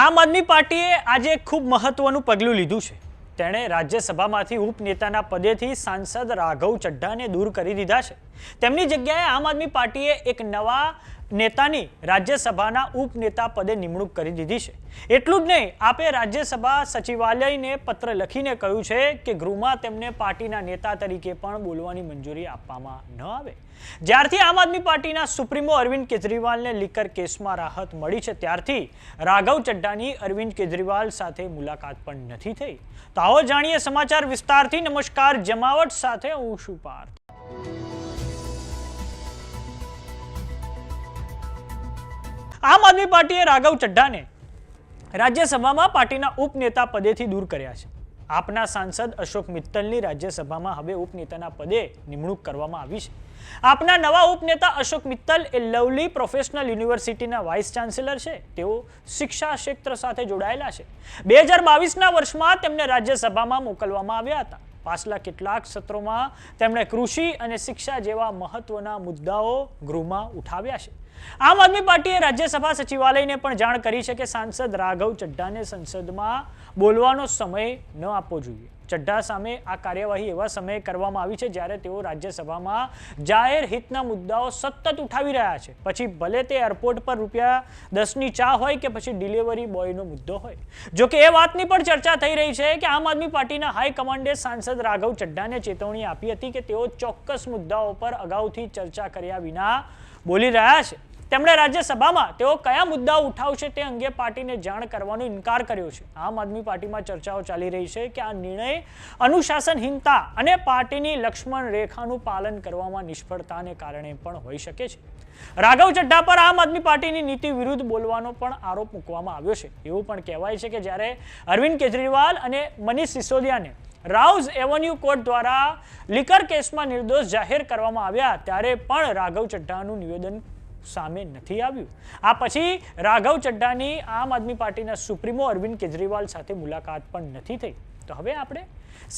આમ આદમી પાર્ટીએ આજે ખૂબ મહત્વનું પગલું લીધું છે। તેણે રાજ્યસભામાંથી ઉપનેતાના પદેથી સાંસદ રાઘવ ચડ્ઢાને દૂર કરી દીધા છે। તેમની જગ્યાએ આમ આદમી પાર્ટીએ એક નવા નેતાની રાજ્યસભાના ઉપનેતા પદે નિમણૂક કરી દીધી છે। એટલું જ નહીં, આપે રાજ્યસભા સચિવાલયને પત્ર લખીને કહ્યું છે કે ગૃહમાં તેમને પાર્ટીના નેતા તરીકે પણ બોલવાની મંજૂરી આપવામાં ન આવે। જ્યારથી આમ આદમી પાર્ટીના સુપ્રીમો અરવિંદ કેજરીવાલને લીકર કેસમાં રાહત મળી છે, ત્યારથી રાઘવ ચડ્ઢાની અરવિંદ કેજરીવાલ સાથે મુલાકાત પણ નથી થઈ। તો આવો જાણીએ સમાચાર વિસ્તારથી। નમસ્કાર, જમાવટ સાથે હું છું પાર્થ। આમ આદમી પાર્ટીએ રાઘવ ચડ્ઢાને રાજ્યસભામાં પાર્ટીના ઉપનેતા પદેથી દૂર કર્યા છે। આપના સાંસદ અશોક મિત્તલની રાજ્યસભામાં હવે ઉપનેતાના પદે નિમણૂક કરવામાં આવી છે। આપના નવા ઉપનેતા અશોક મિત્તલ એ લવલી પ્રોફેશનલ યુનિવર્સિટીના વાઇસ ચાન્સેલર છે। તેઓ શિક્ષા ક્ષેત્ર સાથે જોડાયેલા છે। 2022ના વર્ષમાં તેમને રાજ્યસભામાં મોકલવામાં આવ્યા હતા। પાછલા કેટલાક સત્રોમાં તેમણે કૃષિ અને શિક્ષા જેવા મહત્વના મુદ્દાઓ ગૃહમાં ઉઠાવ્યા છે। આમ આદમી પાર્ટીએ રાજ્યસભા સચિવાલયને પણ જાણ કરી છે કે સાંસદ રાઘવ ચડ્ઢાને સંસદમાં બોલવાનો સમય ન આપવો જોઈએ। ચડ્ઢા સામે આ કાર્યવાહી એવા સમયે કરવામાં આવી છે જ્યારે તેઓ રાજ્યસભામાં જાહેર હિતના મુદ્દાઓ સતત ઉઠાવી રહ્યા છે। પછી ભલે તે એરપોર્ટ પર ₹10ની ચા હોય કે પછી ડિલિવરી બોયનો મુદ્દો હોય। જો કે એ વાતની પણ ચર્ચા થઈ રહી છે કે આમ આદમી પાર્ટીના હાઈકમાન્ડે સાંસદ રાઘવ ચડ્ઢાને ચેતવણી આપી હતી કે તેઓ ચોક્કસ મુદ્દાઓ પર અગાઉથી ચર્ચા કર્યા વિના બોલી રહ્યા છે। તેમણે રાજ્યસભામાં તેઓ કયા મુદ્દાઓ ઉઠાવશે તે અંગે પાર્ટીને જાણ કરવાનો ઇનકાર કર્યો છે। આમ આદમી પાર્ટીમાં ચર્ચાઓ ચાલી રહી છે કે આ નિર્ણય અનુશાસનહીનતા અને પાર્ટીની લક્ષ્મણ રેખાનું પાલન કરવામાં નિષ્ફળતાને કારણે પણ હોઈ શકે છે। રાઘવ ચડ્ઢા પર આમ આદમી પાર્ટીની નીતિ વિરુદ્ધ બોલવાનો પણ આરોપ મૂકવામાં આવ્યો છે। એવું પણ કહેવાય છે કે જ્યારે અરવિંદ કેજરીવાલ અને મનીષ સિસોદિયાને રાઉઝ એવન્યુ કોર્ટ દ્વારા લીકર કેસમાં નિર્દોષ જાહેર કરવામાં આવ્યા ત્યારે પણ રાઘવ ચડ્ઢાનું નિવેદન સામે નથી આવ્યું। આ પછી રાઘવ ચડ્ઢાની આમ આદમી પાર્ટીના સુપ્રીમો અરવિંદ કેજરીવાલ સાથે મુલાકાત પણ નથી થઈ। તો હવે આપણે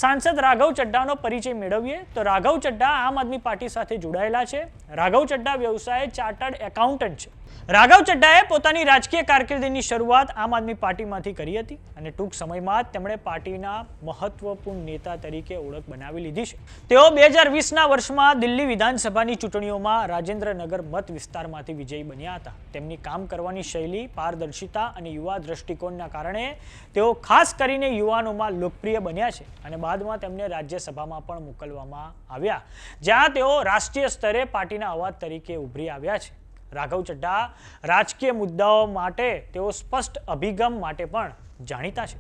સાંસદ રાઘવ ચડ્ઢાનો પરિચય મેળવીએ। તો રાઘવ ચડ્ઢા આમ આદમી પાર્ટી સાથે જોડાયેલા છે। રાઘવ ચડ્ઢા વ્યવસાય ચાર્ટર્ડ એકાઉન્ટન્ટ છે। રાઘવ ચડ્ઢાએ પોતાની રાજકીય કારકિર્દીની શરૂઆત આમ આદમી પાર્ટીમાંથી કરી હતી અને ટૂંક સમયમાં તેમણે પાર્ટીના મહત્વપૂર્ણ નેતા તરીકે ઓળખ બનાવી લીધી છે। તેઓ 2020ના વર્ષમાં દિલ્હી વિધાનસભાની ચૂંટણીઓમાં રાજેન્દ્રનગર મત વિસ્તારમાંથી વિજયી બન્યા હતા। તેમની કામ કરવાની શૈલી, પારદર્શિતા અને યુવા દ્રષ્ટિકોણના કારણે તેઓ ખાસ કરીને યુવાનોમાં લોકપ્રિય બન્યા છે અને બાદમાં તેમને રાજ્યસભામાં પણ મોકલવામાં આવ્યા, જ્યાં તેઓ રાષ્ટ્રીય સ્તરે પાર્ટીના અવાજ તરીકે ઉભરી આવ્યા છે। રાઘવ ચડ્ઢા રાજકીય મુદ્દાઓ માટે તેઓ સ્પષ્ટ અભિગમ માટે પણ જાણીતા છે।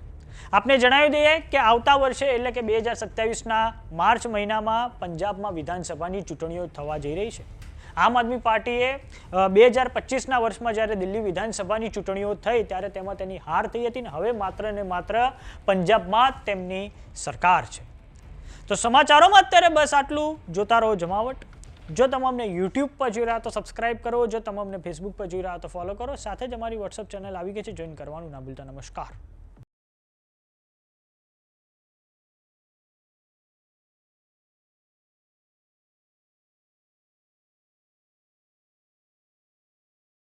આપને જણાવી દઈએ કે આવતા વર્ષે એટલે કે 2027ના માર્ચ મહિનામાં પંજાબમાં વિધાનસભાની ચૂંટણીઓ થવા જઈ રહી છે। આમ આદમી પાર્ટીએ 2025ના વર્ષમાં જ્યારે દિલ્હી વિધાનસભાની ચૂંટણીઓ થઈ ત્યારે તેમાં તેની હાર થઈ હતી અને હવે માત્ર ને માત્ર પંજાબમાં તેમની સરકાર છે। તો સમાચારોમાં અત્યારે બસ આટલું। જોતા રહો જમાવટ। જો તમને YouTube પર જોઈ રહ્યા તો સબસ્ક્રાઇબ કરો, જો તમને Facebook પર જોઈ રહ્યા તો ફોલો કરો, સાથે જ અમારી WhatsApp ચેનલ આવી ગઈ છે, જોઈન કરવાનું ના ભૂલતા। નમસ્કાર।